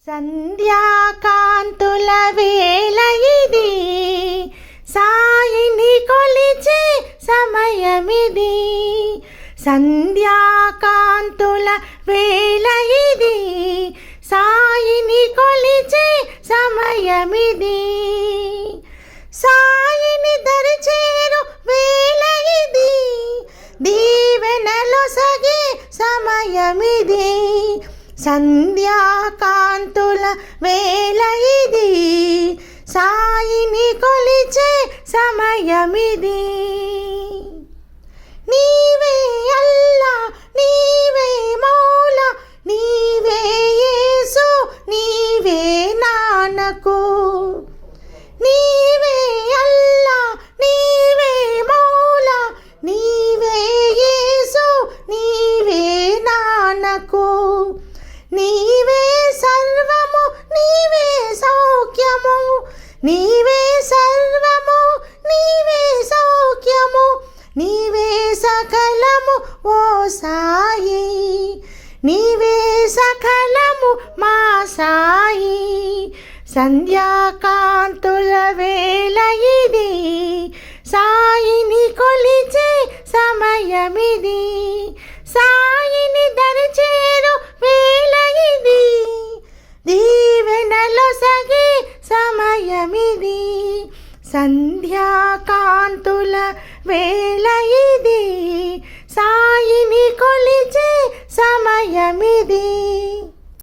సంధ్యాకాంతుల వేళ ఇది, సాయిని కొలిచే సమయమిది. సంధ్యాకాంతుల వేళ ఇది, సాయిని కొలిచే సమయమిది. సాయిని దరిచేరు వేళ ఇది, దీవెనలొసగే సమయమిది. సంధ్యాకాంతుల వేళ ఇది, సాయిని కొలిచే సమయమిది. నీవే అల్లా, నీవే మౌలా, నీవే యేసు, నీవే నానకు. నీవే అల్లా, నీవే మౌలా, నీవే యేసు, నీవే నానకు. నీవే సర్వము, నీవే సౌఖ్యము, నీవే సర్వము, నీవే సౌఖ్యము, నీవే సకలము ఓ సాయి, నీవే సకలము మా సాయి. సంధ్యాకాంతుల వేళ ఇది, సాయిని కొలిచే సమయమిది. సాయిని దరిచేరు వేళ ఇది, దీవెనలొసగే సమయమిది. సంధ్యాకాంతుల వేళ